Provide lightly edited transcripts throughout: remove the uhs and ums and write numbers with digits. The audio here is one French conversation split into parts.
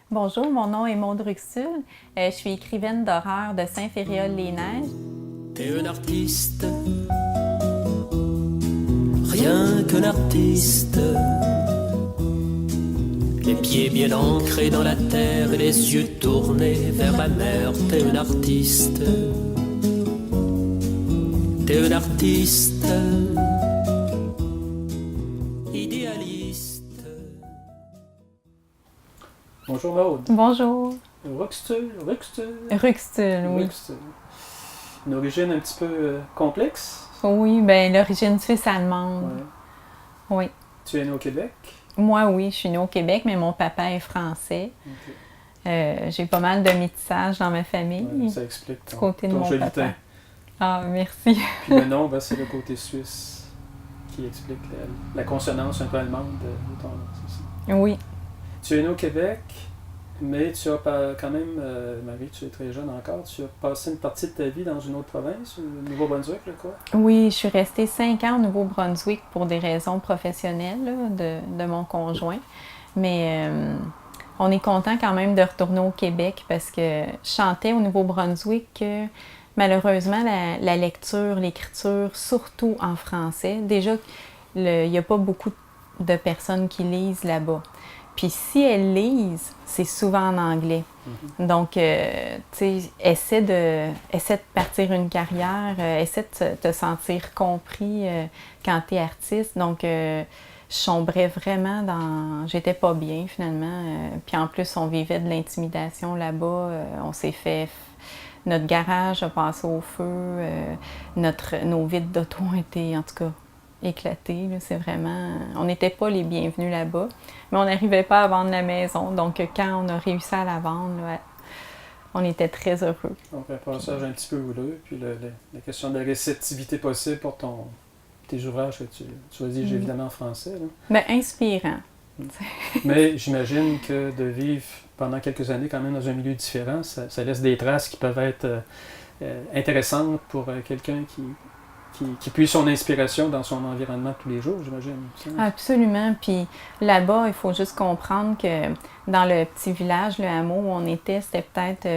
Bonjour, mon nom est Maude Ruxul. Je suis écrivaine d'horreur de Saint-Féréol-les-Neiges. T'es un artiste, rien qu'un artiste. Les pieds bien ancrés dans la terre et les yeux tournés vers la mer. T'es un artiste, t'es un artiste, idéaliste. Bonjour Maude. Bonjour. Ruxul. Ruxul, oui. Ruxul. Une origine un petit peu complexe. Oui, bien l'origine suisse-allemande. Ouais. Oui. Tu es né au Québec. Moi, oui, je suis née au Québec, mais mon papa est français. Okay. J'ai pas mal de métissage dans ma famille. Ouais, ça explique du côté de ton mon joli papa. teint. Ah, merci. Puis le nom, ben, c'est le côté suisse qui explique la consonance un peu allemande de ton nom, c'est ça. Oui. Tu es né au Québec, mais tu as quand même, Marie, tu es très jeune encore, tu as passé une partie de ta vie dans une autre province, au Nouveau-Brunswick, là, quoi? Oui, je suis restée 5 ans au Nouveau-Brunswick pour des raisons professionnelles là, de mon conjoint. Mais on est content quand même de retourner au Québec parce que je chantais au Nouveau-Brunswick. Malheureusement, la lecture, l'écriture, surtout en français, déjà, il n'y a pas beaucoup de personnes qui lisent là-bas. Puis si elles lisent, c'est souvent en anglais. Mm-hmm. Donc, tu sais, essaie de partir une carrière, essaie de te sentir compris quand tu es artiste. Donc, je sombrais vraiment dans... J'étais pas bien, finalement. Puis en plus, on vivait de l'intimidation là-bas. On s'est fait... Notre garage a passé au feu. Nos vides d'auto ont été, en tout cas, éclatés. Là. C'est vraiment... On n'était pas les bienvenus là-bas. Mais on n'arrivait pas à vendre la maison. Donc, quand on a réussi à la vendre, là, on était très heureux. Donc, un passage un petit peu houleux. Puis la question de la réceptivité possible pour tes ouvrages que tu rédiges évidemment en français. Là. Bien, inspirant. Mais j'imagine que de vivre pendant quelques années quand même dans un milieu différent, ça laisse des traces qui peuvent être intéressantes pour quelqu'un qui puise son inspiration dans son environnement tous les jours, j'imagine. Absolument. Puis là-bas, il faut juste comprendre que dans le petit village, le hameau où on était, c'était peut-être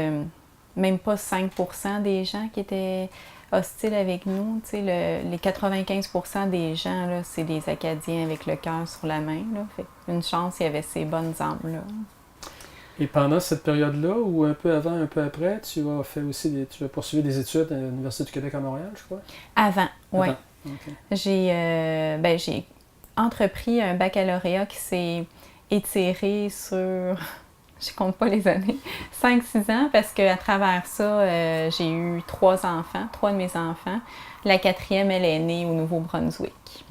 même pas 5% des gens qui étaient hostiles avec nous. Tu sais, les 95% des gens, là, c'est des Acadiens avec le cœur sur la main. Là. Fait une chance, il y avait ces bonnes âmes-là. Et pendant cette période-là, ou un peu avant, un peu après, tu as poursuivi des études à l'Université du Québec à Montréal, je crois? Avant, oui. Okay. J'ai entrepris un baccalauréat qui s'est étiré sur, je compte pas les années, 5-6 ans, parce qu'à travers ça, j'ai eu 3 de mes enfants. La 4e, elle est née au Nouveau-Brunswick.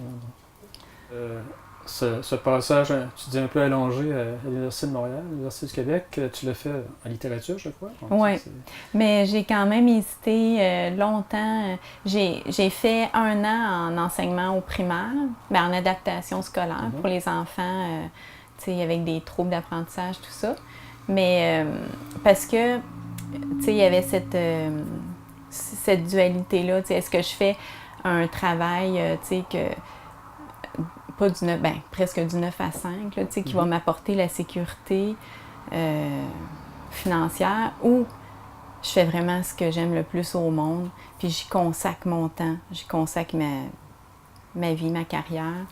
Ce passage, tu dis un peu allongé à l'Université de Montréal, à l'Université du Québec, tu l'as fait en littérature, je crois. Oui, mais j'ai quand même hésité longtemps. J'ai fait 1 an en enseignement au primaire, mais en adaptation scolaire pour les enfants, avec des troubles d'apprentissage, tout ça. Mais parce que, il y avait cette dualité-là. Est-ce que je fais un travail, pas presque du 9 à 5, là, qui va m'apporter la sécurité financière, ou je fais vraiment ce que j'aime le plus au monde, puis j'y consacre mon temps, j'y consacre ma vie, ma carrière.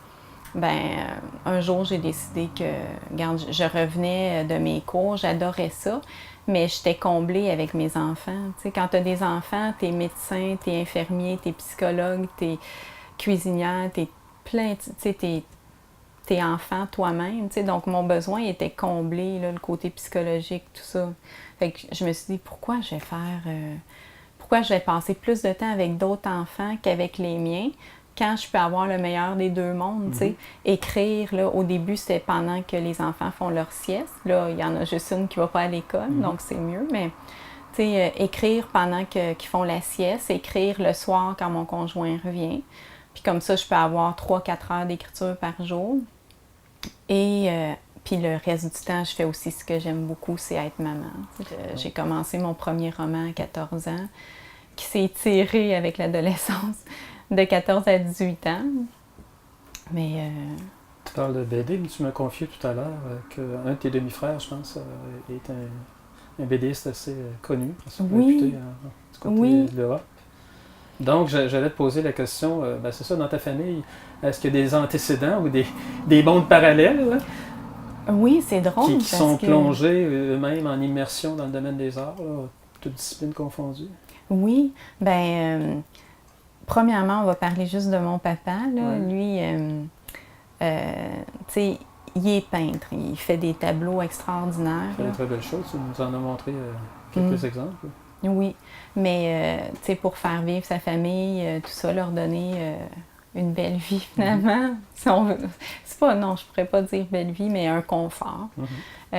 Un jour, j'ai décidé que, regarde, je revenais de mes cours, j'adorais ça, mais j'étais comblée avec mes enfants. Tu sais, quand tu as des enfants, tu es médecin, tu es infirmier, tu es psychologue, tu es cuisinière, tu es plein, tu sais, t'es enfant toi-même, tu sais, donc mon besoin était comblé, là, le côté psychologique, tout ça. Fait que je me suis dit, pourquoi je vais passer plus de temps avec d'autres enfants qu'avec les miens, quand je peux avoir le meilleur des deux mondes, tu sais. Écrire, là, au début, c'était pendant que les enfants font leur sieste. Là, il y en a juste une qui va pas à l'école, donc c'est mieux, mais tu sais, écrire pendant qu'ils font la sieste, écrire le soir quand mon conjoint revient. Puis comme ça, je peux avoir 3-4 heures d'écriture par jour. Et Puis le reste du temps, je fais aussi ce que j'aime beaucoup, c'est être maman. J'ai commencé mon premier roman à 14 ans, qui s'est étiré avec l'adolescence de 14 à 18 ans. Mais... Tu parles de BD, mais tu m'as confié tout à l'heure qu'un de tes demi-frères, je pense, est un BDiste assez connu, assez réputé du côté de l'Europe. Donc, j'allais te poser la question, c'est ça, dans ta famille, est-ce qu'il y a des antécédents ou des mondes parallèles là, oui, c'est drôle. qui sont plongés eux-mêmes en immersion dans le domaine des arts, là, toutes disciplines confondues? Oui, premièrement, on va parler juste de mon papa. Là. Ouais. Lui, tu sais, il est peintre, il fait des tableaux extraordinaires. Il fait de très belles choses, tu nous en as montré quelques exemples. Oui, mais tu sais, pour faire vivre sa famille, tout ça, leur donner une belle vie finalement. Si on veut. C'est pas, non, je pourrais pas dire belle vie, mais un confort. Il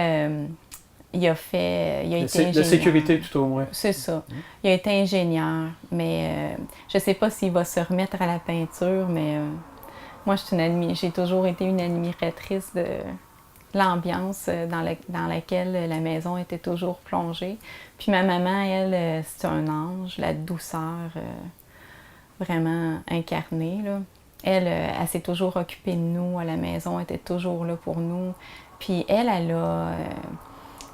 a été ingénieur. De sécurité tout au moins. C'est ça. Il a été ingénieur, mais je sais pas s'il va se remettre à la peinture, mais moi, j'ai toujours été une admiratrice de l'ambiance dans laquelle la maison était toujours plongée. Puis ma maman, elle, c'est un ange, la douceur vraiment incarnée, là. Elle s'est toujours occupée de nous à la maison, elle était toujours là pour nous. Puis elle a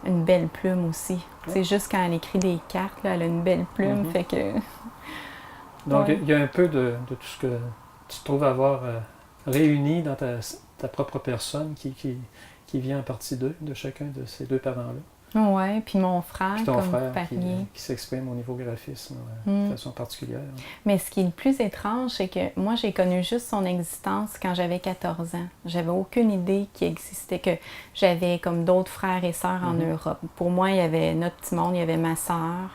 une belle plume aussi. C'est juste quand elle écrit des cartes, là, elle a une belle plume, fait que... Donc, il y a un peu de tout ce que tu trouves avoir réuni dans ta propre personne qui vient en partie d'eux, de chacun de ces deux parents-là. Oui, puis mon frère, puis ton comme frère parier. qui s'exprime au niveau graphisme de façon particulière. Mais ce qui est le plus étrange, c'est que moi, j'ai connu juste son existence quand j'avais 14 ans. J'avais aucune idée qu'il existait, que j'avais comme d'autres frères et sœurs en Europe. Pour moi, il y avait notre petit monde, il y avait ma sœur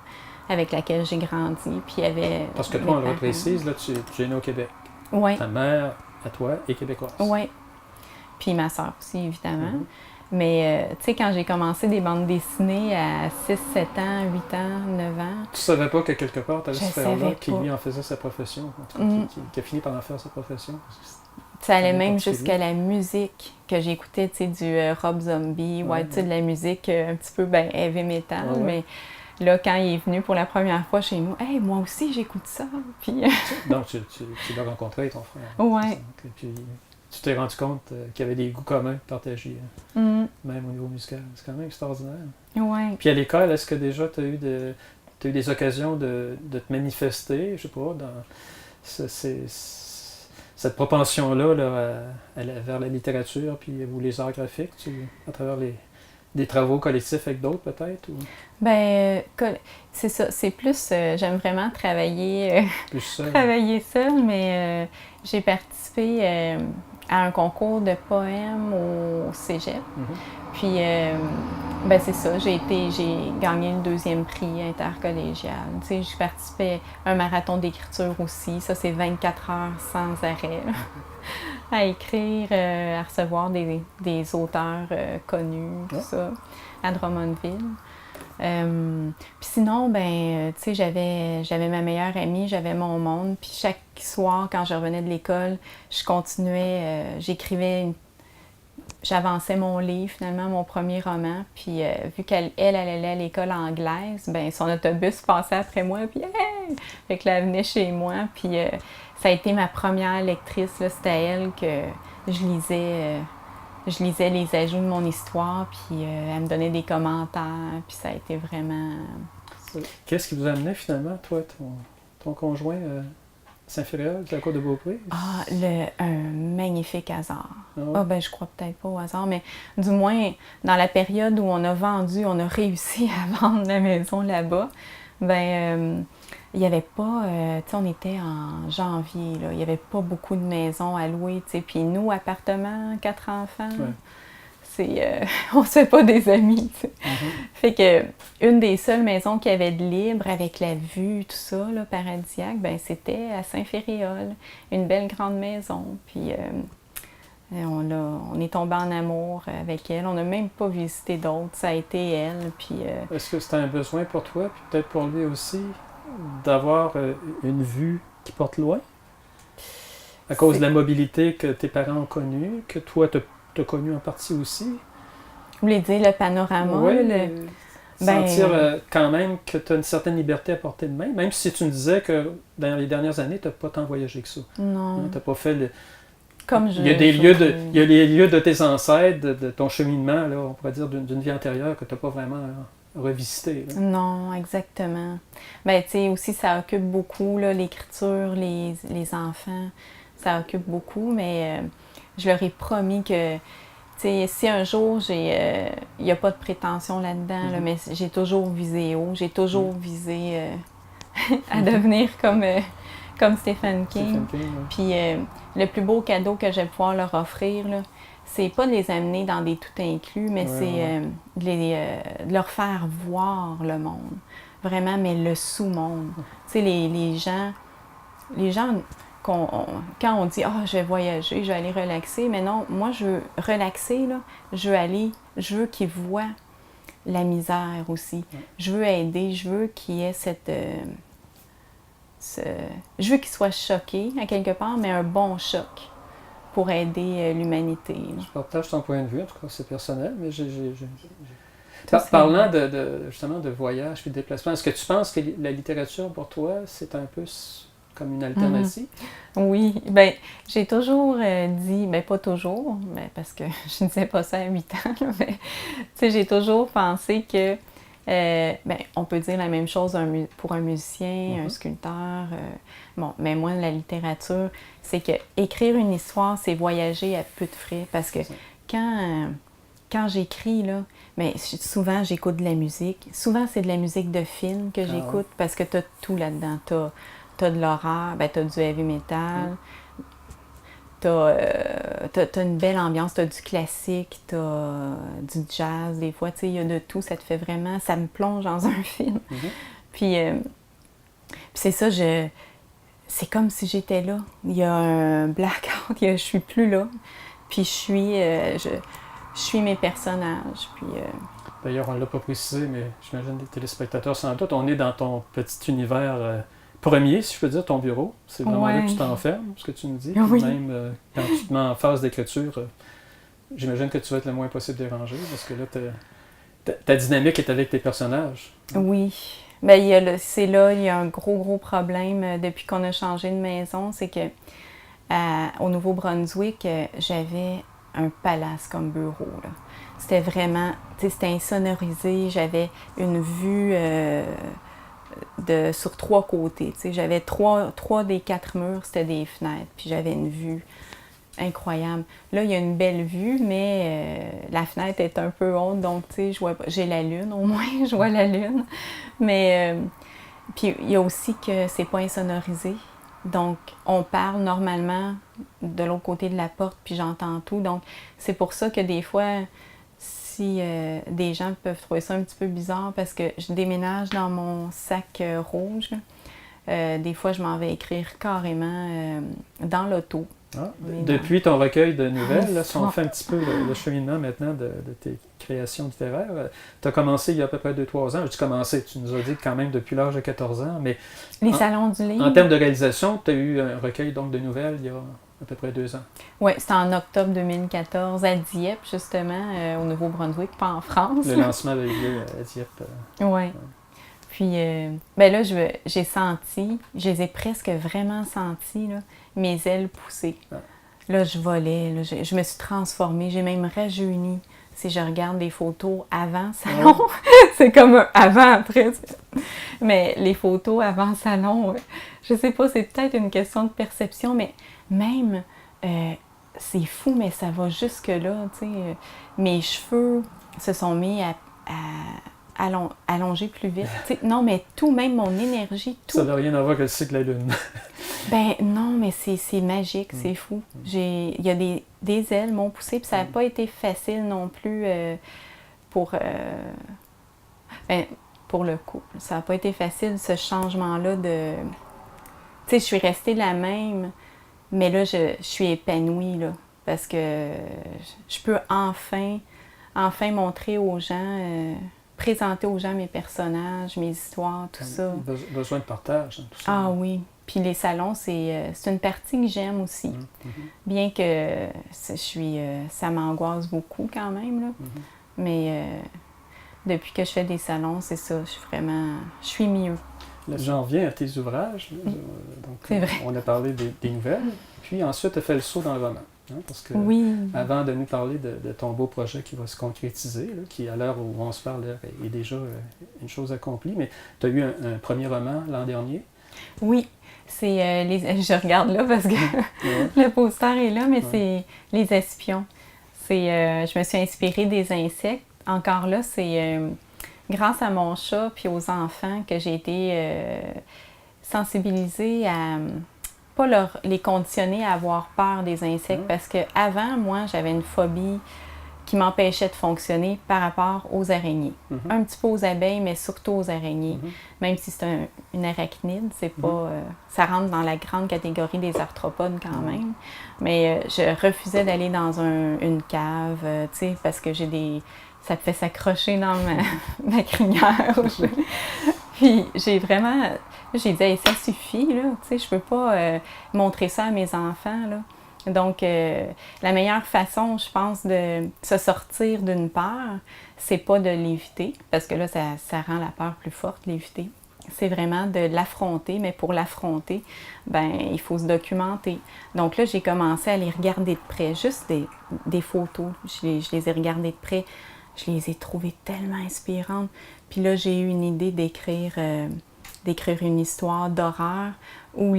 avec laquelle j'ai grandi, puis il y avait... Parce que toi, on le reprécise, là, tu es né au Québec. Oui. Ta mère, à toi, est québécoise. Oui. Puis ma sœur aussi, évidemment. Mais, tu sais, quand j'ai commencé des bandes dessinées à 6, 7 ans, 8 ans, 9 ans... Tu savais pas que quelque part, tu avais ce frère-là qui lui en faisait sa profession, qui a fini par en faire sa profession? Ça allait même jusqu'à la musique que j'écoutais, tu sais, du Rob Zombie, tu sais, de la musique un petit peu, heavy metal, mais là, quand il est venu pour la première fois chez nous, « Hey, moi aussi, j'écoute ça! » Puis... Donc, tu l'as rencontré, ton frère. Oui. Puis... Tu t'es rendu compte qu'il y avait des goûts communs partagés, même au niveau musical. C'est quand même extraordinaire. Oui. Puis à l'école, est-ce que déjà tu as eu des occasions de te manifester, je sais pas, dans cette propension-là vers la littérature ou les arts graphiques, à travers des travaux collectifs avec d'autres peut-être? Ou... c'est ça. C'est plus, j'aime vraiment travailler, plus seul. Travailler seul, mais j'ai participé à un concours de poèmes au cégep. Puis, c'est ça, j'ai gagné le 2e prix intercollégial. Tu sais, j'ai participé à un marathon d'écriture aussi. Ça, c'est 24 heures sans arrêt. À écrire, à recevoir des auteurs connus, tout ça, à Drummondville. Puis sinon, tu sais, j'avais ma meilleure amie, j'avais mon monde, puis chaque soir, quand je revenais de l'école, je continuais, j'avançais mon livre, finalement, mon premier roman, puis vu qu'elle allait à l'école anglaise, son autobus passait après moi, puis hey! Fait que là, elle venait chez moi, puis ça a été ma première lectrice, là, c'était à elle que je lisais les ajouts de mon histoire, puis elle me donnait des commentaires, puis ça a été vraiment... Qu'est-ce qui vous a amené finalement, toi, ton conjoint Saint-Féréol, de la Côte de Beaupré? Un magnifique hasard. Je crois peut-être pas au hasard, mais du moins, dans la période où on a réussi à vendre la maison là-bas, il n'y avait pas, tu sais, on était en janvier, là, il n'y avait pas beaucoup de maisons à louer, tu sais, puis nous, appartement, 4 enfants, on se fait pas des amis, tu sais. Fait que une des seules maisons qu'il y avait de libre, avec la vue, tout ça, là, paradisiaque, c'était à Saint-Féréol, une belle grande maison, puis on est tombé en amour avec elle, on n'a même pas visité d'autres, ça a été elle, puis... Est-ce que c'était un besoin pour toi, puis peut-être pour lui aussi, d'avoir une vue qui porte loin? À cause de la mobilité que tes parents ont connue, que toi, tu as connue en partie aussi? voulez dire le panorama? Oui, là, sentir quand même que tu as une certaine liberté à portée de main, même si tu me disais que dans les dernières années, tu n'as pas tant voyagé que ça. Non. Tu n'as pas fait le... Comme il y a des lieux il y a les lieux de tes ancêtres, de ton cheminement, là, on pourrait dire d'une vie antérieure que tu n'as pas vraiment revisité. Là. Non, exactement. Ben, tu sais, aussi, ça occupe beaucoup, là, l'écriture, les enfants, ça occupe beaucoup, mais je leur ai promis que, tu sais, si un jour, il n'y a pas de prétention là-dedans, là, mais j'ai toujours visé haut, j'ai toujours visé à devenir comme Stephen King. Puis le plus beau cadeau que je vais pouvoir leur offrir, là, c'est pas de les amener dans des tout inclus, mais c'est de leur faire voir le monde. Vraiment, mais le sous-monde. Tu sais, les gens, quand on dit « Ah, je vais voyager, je vais aller relaxer », mais non, moi, je veux relaxer, là, je veux qu'ils voient la misère aussi. Je veux aider, je veux qu'il y ait je veux qu'ils soient choqués, à quelque part, mais un bon choc pour aider l'humanité. Je partage ton point de vue, en tout cas, c'est personnel, mais parlant justement de voyage et de déplacement, est-ce que tu penses que la littérature, pour toi, c'est un peu comme une alternative? Oui, bien, j'ai toujours dit, bien pas toujours, mais parce que je ne disais pas ça à 8 ans, là, mais tu sais, j'ai toujours pensé que on peut dire la même chose pour un musicien, un sculpteur. Bon, mais moi, la littérature, c'est que écrire une histoire, c'est voyager à peu de frais. Parce que quand j'écris, là, mais souvent, j'écoute de la musique. Souvent, c'est de la musique de film que j'écoute parce que tu as tout là-dedans. Tu as de l'horreur, tu as du heavy metal. T'as une belle ambiance, t'as du classique, t'as du jazz, des fois, tu sais, il y a de tout, ça te fait vraiment, ça me plonge dans un film. Puis c'est ça, c'est comme si j'étais là. Il y a un blackout, je suis plus là, puis je suis mes personnages, puis... D'ailleurs, on ne l'a pas précisé, mais j'imagine les téléspectateurs sans doute, on est dans ton petit univers... premier, si je peux dire, ton bureau. C'est vraiment là que tu t'enfermes, ce que tu me dis. Oui. Même quand tu te mets en phase d'écriture, j'imagine que tu vas être le moins possible dérangé, parce que là, ta dynamique est avec tes personnages. Oui. Bien, il y a un gros problème depuis qu'on a changé de maison, c'est que au Nouveau-Brunswick, j'avais un palace comme bureau, là. C'était vraiment, tu sais, c'était insonorisé, j'avais une vue... sur 3 côtés. Tu sais, j'avais 3 des 4 murs, c'était des fenêtres, puis j'avais une vue incroyable. Là, il y a une belle vue, mais la fenêtre est un peu haute, donc tu sais, j'ai la lune, au moins, je vois la lune. Mais, puis il y a aussi que c'est pas insonorisé, donc on parle normalement de l'autre côté de la porte, puis j'entends tout, donc c'est pour ça que des fois... Si des gens peuvent trouver ça un petit peu bizarre parce que je déménage dans mon sac rouge. Des fois, je m'en vais écrire carrément dans l'auto. Depuis ton recueil de nouvelles, là, si on fait un petit peu le cheminement maintenant de tes créations littéraires, tu as commencé il y a à peu près 2-3 ans. Tu as commencé, tu nous as dit quand même depuis l'âge de 14 ans, mais... Les salons du livre. En termes de réalisation, tu as eu un recueil donc, de nouvelles il y a à peu près 2 ans. Oui, c'était en octobre 2014 à Dieppe, justement, au Nouveau-Brunswick, pas en France. Le lancement avait eu lieu à Dieppe. Oui. Puis, ben là, j'ai senti, je les ai presque vraiment sentis, là, mes ailes pousser. Là, je volais, là, je me suis transformée, j'ai même rajeuni. Si je regarde des photos avant salon, c'est comme un avant-après. Mais les photos avant salon, je sais pas, c'est peut-être une question de perception, mais même, c'est fou, mais ça va jusque-là, tu sais. Mes cheveux se sont mis à allonger plus vite. T'sais, non, mais tout, même mon énergie, tout. Ça n'a rien à voir avec le cycle de la Lune. Ben non, mais c'est magique, c'est fou. Il y a des ailes m'ont poussé, puis ça n'a pas été facile non plus pour le couple. Ça n'a pas été facile, ce changement-là de... Tu sais, je suis restée la même, mais là, je suis épanouie, là, parce que je peux enfin montrer aux gens... présenter aux gens mes personnages, mes histoires, tout ça. Besoin de partage, hein, tout ça. Ah oui. Puis les salons, c'est une partie que j'aime aussi. Bien que ça m'angoisse beaucoup quand même, là. Mais depuis que je fais des salons, c'est ça, je suis mieux. Là, j'en viens à tes ouvrages. Donc, C'est vrai. on a parlé des nouvelles, puis ensuite, tu as fait le saut dans le roman. Parce que avant de nous parler de ton beau projet qui va se concrétiser, là, qui à l'heure où on se parle est déjà une chose accomplie, mais tu as eu un premier roman l'an dernier. Oui, c'est je regarde là parce que le poster est là, mais c'est Les Espions. Je me suis inspirée des insectes. Encore là, c'est grâce à mon chat puis aux enfants que j'ai été sensibilisée à pas les conditionner à avoir peur des insectes parce qu'avant, moi, j'avais une phobie qui m'empêchait de fonctionner par rapport aux araignées. Un petit peu aux abeilles, mais surtout aux araignées. Même si c'est une arachnide, c'est pas, ça rentre dans la grande catégorie des arthropodes quand même. Mais je refusais d'aller dans une cave, tu sais, parce que ça te fait s'accrocher dans ma crinière. Puis j'ai dit, hey, ça suffit, là, tu sais, je peux pas montrer ça à mes enfants, là. Donc, la meilleure façon, je pense, de se sortir d'une peur, c'est pas de l'éviter, parce que là, ça rend la peur plus forte, l'éviter. C'est vraiment de l'affronter, mais pour l'affronter, il faut se documenter. Donc là, j'ai commencé à les regarder de près, juste des photos. Je les ai regardées de près. Je les ai trouvées tellement inspirantes. Puis là, j'ai eu une idée d'écrire une histoire d'horreur où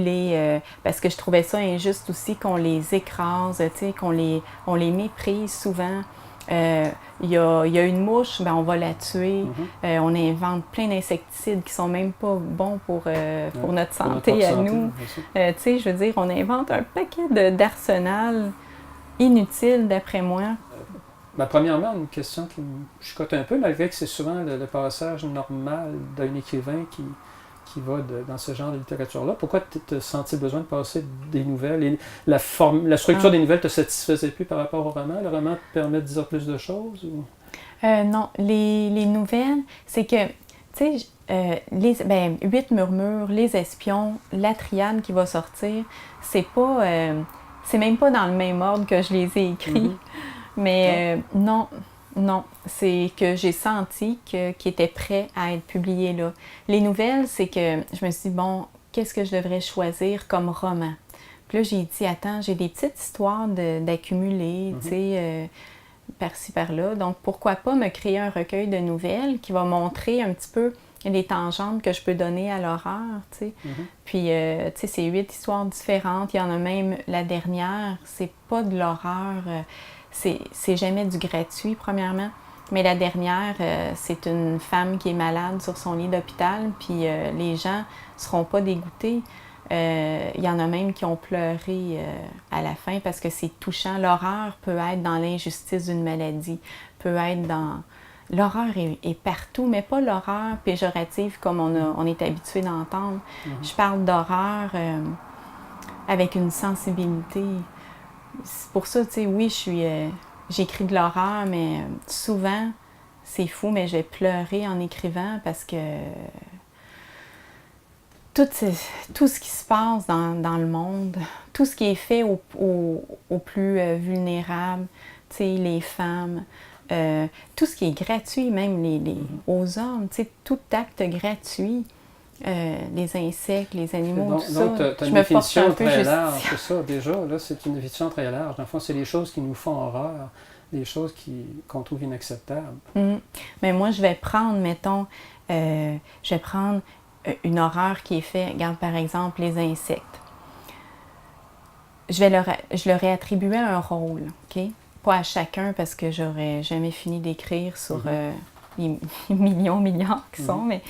parce que je trouvais ça injuste aussi qu'on les écrase, tu sais, on les méprise souvent. Il y a une mouche, on va la tuer. On invente plein d'insecticides qui sont même pas bons pour notre santé à nous. Tu sais, je veux dire, on invente un paquet d'arsenal inutile d'après moi. Premièrement, une question qui me chicote un peu, malgré que c'est souvent le passage normal d'un écrivain qui va dans ce genre de littérature-là. Pourquoi tu as senti le besoin de passer des nouvelles? La structure des nouvelles ne te satisfaisait plus par rapport au roman? Le roman te permet de dire plus de choses? Ou? Non, les nouvelles, c'est que, tu sais, 8 murmures, Les Espions, La Triade qui va sortir, c'est même pas dans le même ordre que je les ai écrits. Mais non, c'est que j'ai senti qu'ils étaient prêts à être publiés là. Les nouvelles, c'est que je me suis dit, bon, qu'est-ce que je devrais choisir comme roman? Puis là, j'ai dit, attends, j'ai des petites histoires d'accumuler, tu sais, par-ci, par-là. Donc, pourquoi pas me créer un recueil de nouvelles qui va montrer un petit peu les tangentes que je peux donner à l'horreur, tu sais. Puis, tu sais, c'est 8 histoires différentes. Il y en a même la dernière, c'est pas de l'horreur... C'est jamais du gratuit, premièrement. Mais la dernière, c'est une femme qui est malade sur son lit d'hôpital, puis les gens ne seront pas dégoûtés. Il y en a même qui ont pleuré à la fin parce que c'est touchant. L'horreur peut être dans l'injustice d'une maladie, peut être dans... L'horreur est partout, mais pas l'horreur péjorative comme on est habitué d'entendre. Je parle d'horreur avec une sensibilité... C'est pour ça, tu sais, oui, j'écris de l'horreur, mais souvent, c'est fou, mais je vais pleurer en écrivant parce que tout ce qui se passe dans le monde, tout ce qui est fait aux plus vulnérables, tu sais, les femmes, tout ce qui est gratuit, même aux hommes, tu sais, tout acte gratuit. Les insectes, les animaux, tout ça. Donc, tu as une définition très large, c'est ça, déjà. Là, c'est une définition très large. Dans le fond, c'est les choses qui nous font horreur, des choses qu'on trouve inacceptables. Mais moi, je vais prendre, mettons, une horreur qui est faite, regarde, par exemple, les insectes. Je leur ai attribué un rôle, OK? Pas à chacun, parce que j'aurais jamais fini d'écrire sur les milliards qui sont, mais...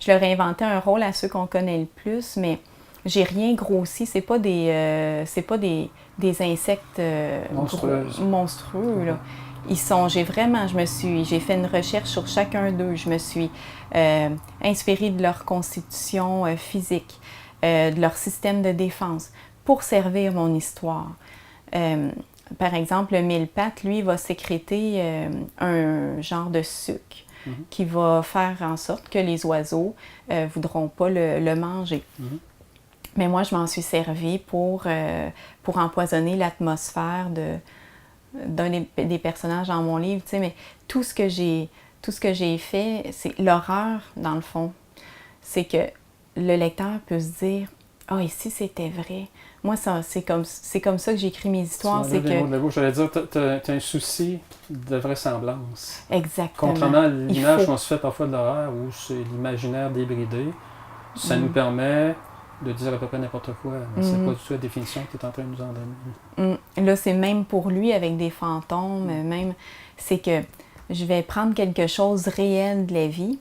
je leur ai inventé un rôle à ceux qu'on connaît le plus, mais j'ai rien grossi. C'est pas des insectes monstrueux. Là. J'ai fait une recherche sur chacun d'eux. Je me suis inspirée de leur constitution physique, de leur système de défense pour servir mon histoire. Par exemple, le mille-pattes, lui, va sécréter un genre de sucre qui va faire en sorte que les oiseaux ne voudront pas le manger. Mais moi, je m'en suis servie pour empoisonner l'atmosphère des personnages dans mon livre, tu sais, mais tout ce que j'ai fait, c'est l'horreur, dans le fond. C'est que le lecteur peut se dire « Ah, ici, c'était vrai. » Moi, c'est comme ça que j'écris mes histoires. C'est que... J'allais dire, tu as un souci de vraisemblance. Exactement. Contrairement à l'image qu'on se fait parfois de l'horreur, où c'est l'imaginaire débridé, ça nous permet de dire à peu près n'importe quoi. Mais c'est pas du tout la définition que tu es en train de nous en donner. Là, c'est même pour lui, avec des fantômes, même, c'est que je vais prendre quelque chose réel de la vie,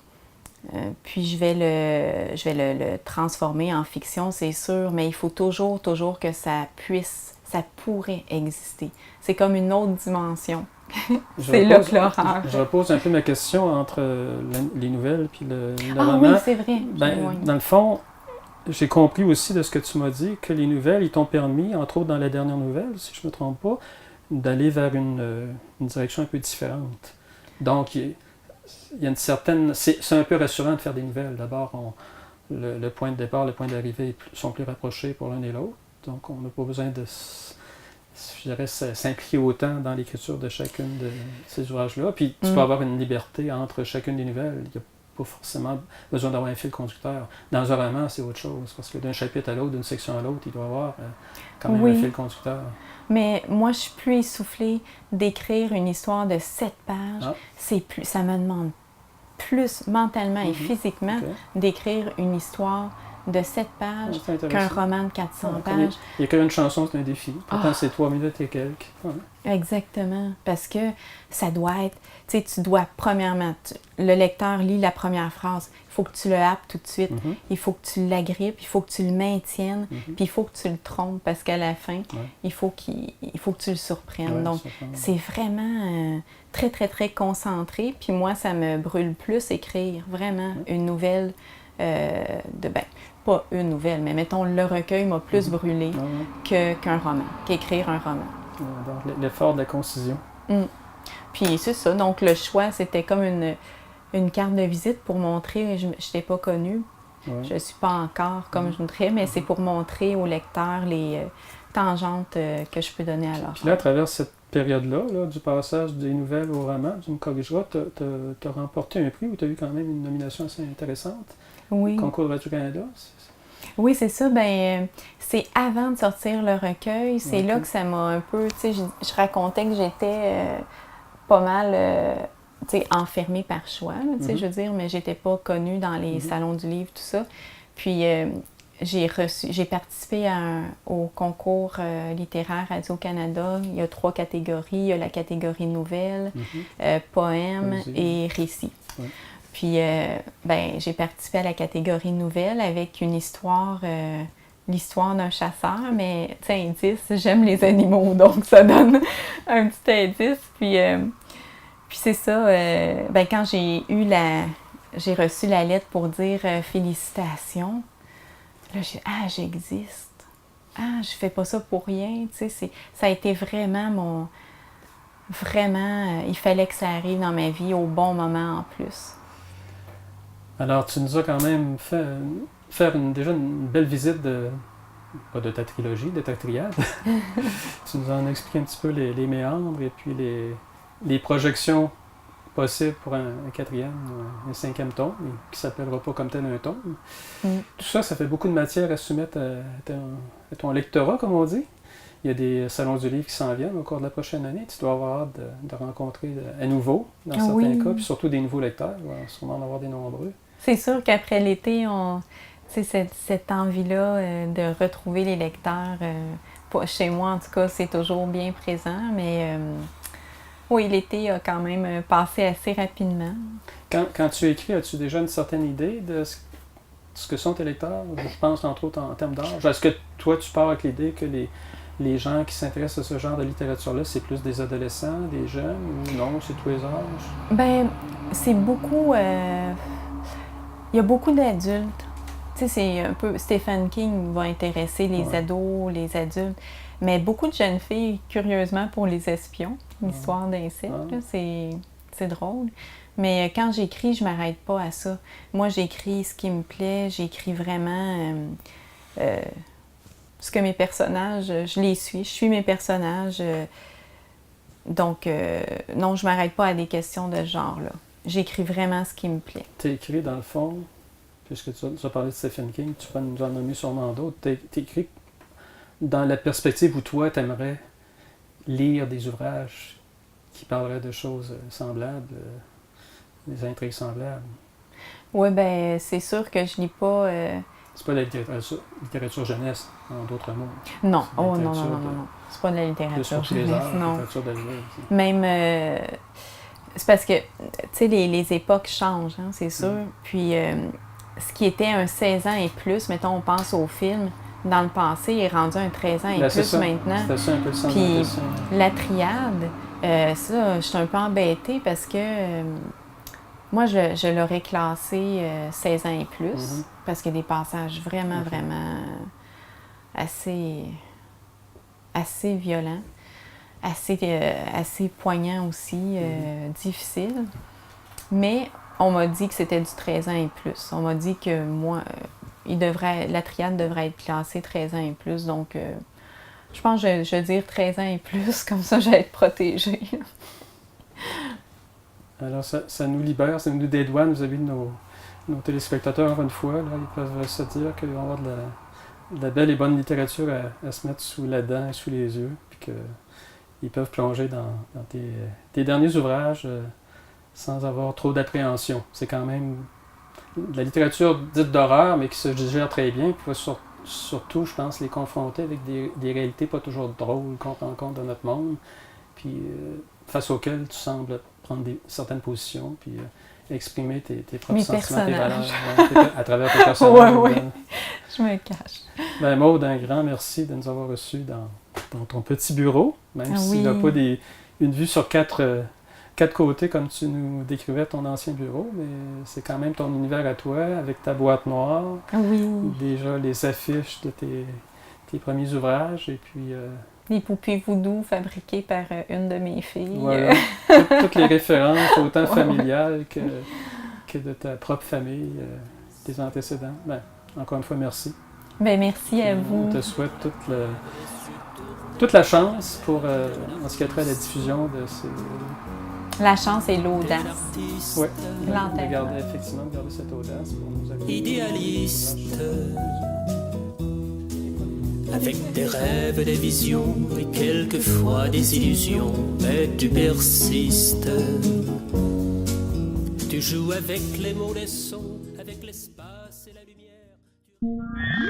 puis je vais le transformer en fiction, c'est sûr, mais il faut toujours que ça pourrait exister. C'est comme une autre dimension. C'est là que l'horreur. Je repose un peu ma question entre les nouvelles puis le roman. Ah oui, c'est vrai. Dans le fond, j'ai compris aussi de ce que tu m'as dit que les nouvelles, ils t'ont permis, entre autres dans la dernière nouvelle, si je ne me trompe pas, d'aller vers une direction un peu différente. Donc, il y a une certaine... C'est un peu rassurant de faire des nouvelles. D'abord, le point de départ, le point d'arrivée sont plus rapprochés pour l'un et l'autre. Donc, on n'a pas besoin de, je dirais, s'impliquer autant dans l'écriture de chacune de ces ouvrages-là. Puis, tu peux avoir une liberté entre chacune des nouvelles. Il n'y a pas forcément besoin d'avoir un fil conducteur. Dans un roman, c'est autre chose, parce que d'un chapitre à l'autre, d'une section à l'autre, il doit y avoir quand même un fil conducteur. Mais moi, je suis plus essoufflée d'écrire une histoire de 7 pages. Ça me demande plus mentalement et physiquement d'écrire une histoire de 7 pages qu'un roman de 400 pages. Il y a qu'une chanson, c'est un défi. Pourtant, c'est 3 minutes et quelques. Exactement. Parce que ça doit être... Tu sais, tu dois, premièrement, le lecteur lit la première phrase. Il faut que tu le happes tout de suite. Il faut que tu l'agrippes. Il faut que tu le maintiennes. Puis il faut que tu le trompes parce qu'à la fin, il faut que tu le surprennes. Donc, c'est vraiment très, très, très concentré. Puis moi, ça me brûle plus écrire vraiment une nouvelle pas une nouvelle, mais mettons, le recueil m'a plus brûlé qu'un roman, qu'écrire un roman. Donc, l'effort de la concision. Puis c'est ça, donc le choix, c'était comme une carte de visite pour montrer, je n'étais pas connue, je ne suis pas encore comme je voudrais, mais c'est pour montrer au lecteur les tangentes que je peux donner à leur. Puis là, à travers cette période-là, du passage des nouvelles au roman, tu me corrigeras, tu as remporté un prix ou tu as eu quand même une nomination assez intéressante. Oui. Concours de Radio-Canada. Oui, c'est ça. Ben, c'est avant de sortir le recueil. C'est là que ça m'a un peu... Tu sais, je racontais que j'étais pas mal tu sais, enfermée par choix, tu sais, je veux dire, mais j'étais pas connue dans les salons du livre, tout ça. Puis j'ai participé au concours littéraire Radio-Canada. Il y a 3 catégories. Il y a la catégorie nouvelle, poème et récit. Puis, j'ai participé à la catégorie nouvelle avec une histoire, l'histoire d'un chasseur, mais, tu sais, indice, j'aime les animaux, donc ça donne un petit indice. Puis c'est ça, quand j'ai reçu la lettre pour dire félicitations, là, j'existe. Je fais pas ça pour rien, tu sais, ça a été vraiment il fallait que ça arrive dans ma vie au bon moment en plus. Alors, tu nous as quand même fait déjà une belle visite pas de ta trilogie, de ta triade. Tu nous en as expliqué un petit peu les méandres et puis les projections possibles pour un 4e, un 5e tome, qui ne s'appellera pas comme tel un tome. Tout ça, ça fait beaucoup de matière à soumettre à ton lectorat, comme on dit. Il y a des salons du livre qui s'en viennent au cours de la prochaine année. Tu dois avoir hâte de rencontrer à nouveau, dans certains cas, puis surtout des nouveaux lecteurs. Il va sûrement en avoir des nombreux. C'est sûr qu'après l'été, cette envie-là de retrouver les lecteurs, chez moi en tout cas, c'est toujours bien présent, mais oui, l'été a quand même passé assez rapidement. Quand tu écris, as-tu déjà une certaine idée de ce que sont tes lecteurs? Je pense entre autres en termes d'âge. Est-ce que toi, tu pars avec l'idée que les gens qui s'intéressent à ce genre de littérature-là, c'est plus des adolescents, des jeunes, ou non, c'est tous les âges? Ben, c'est beaucoup... il y a beaucoup d'adultes. Tu sais, c'est un peu... Stephen King va intéresser les ados, les adultes, mais beaucoup de jeunes filles, curieusement, pour les espions, l'histoire d'insectes, c'est drôle. Mais quand j'écris, je m'arrête pas à ça. Moi, j'écris ce qui me plaît, j'écris vraiment ce que mes personnages, je les suis, je suis mes personnages. Donc, non, je m'arrête pas à des questions de ce genre-là. J'écris vraiment ce qui me plaît. Tu écrit, dans le fond, puisque tu as parlé de Stephen King, tu peux nous en nommer sûrement d'autres, tu écris dans la perspective où toi, tu aimerais lire des ouvrages qui parleraient de choses semblables, des intrigues semblables. Oui, ben c'est sûr que je lis pas... C'est pas de la littérature jeunesse, en d'autres mots. Non, C'est de la oh non, non, littérature non, non, non. C'est pas de la Plus littérature sur les jeunesse, arts, non. littérature d'adulte. Même, c'est parce que, tu sais, les époques changent, hein, c'est sûr. Puis, ce qui était un 16 ans et plus, mettons, on pense au film, dans le passé, il est rendu un 13 ans et Ben, c'est plus ça. maintenant. C'était ça un peu le sens de Puis, la question. la triade, ça, je suis un peu embêtée parce que moi, je l'aurais classé 16 ans et plus, Mhm. parce qu'il y a des passages vraiment, Ok. vraiment assez violents, assez poignants aussi, difficiles. Mais on m'a dit que c'était du 13 ans et plus. On m'a dit que moi, la triade devrait être classée 13 ans et plus. Donc, je pense que je vais dire 13 ans et plus, comme ça, je vais être protégée. Alors, ça nous libère, ça nous dédouane vis-à-vis de nos téléspectateurs, une fois. Là, ils peuvent se dire qu'ils vont avoir de la belle et bonne littérature à se mettre sous la dent et sous les yeux, puis qu'ils peuvent plonger dans tes derniers ouvrages sans avoir trop d'appréhension. C'est quand même de la littérature dite d'horreur, mais qui se digère très bien, puis va surtout, je pense, les confronter avec des réalités pas toujours drôles qu'on rencontre dans notre monde, puis face auxquelles tu sembles prendre certaines positions, puis exprimer tes propres Mes sentiments, tes valeurs, personnages. à travers tes personnages. Ouais, ouais. Je me cache. Ben, Maude, un grand merci de nous avoir reçus dans ton petit bureau, même Ah s'il n'a oui. pas une vue sur quatre côtés comme tu nous décrivais ton ancien bureau, mais c'est quand même ton univers à toi, avec ta boîte noire, Oui. déjà les affiches de tes premiers ouvrages, et puis Les poupées voodoo fabriquées par une de mes filles. voilà, toutes les références, autant familiales que de ta propre famille, tes antécédents. Ben, encore une fois, merci. Ben, merci à vous. On te souhaite toute la chance pour en ce qui a trait à la diffusion de ces... La chance et l'audace. Ouais, L'antenne. de garder cette audace pour nous accompagner. Idéaliste, avec des rêves, des visions et quelquefois des illusions, mais tu persistes. Tu joues avec les mots, les sons, avec l'espace et la lumière.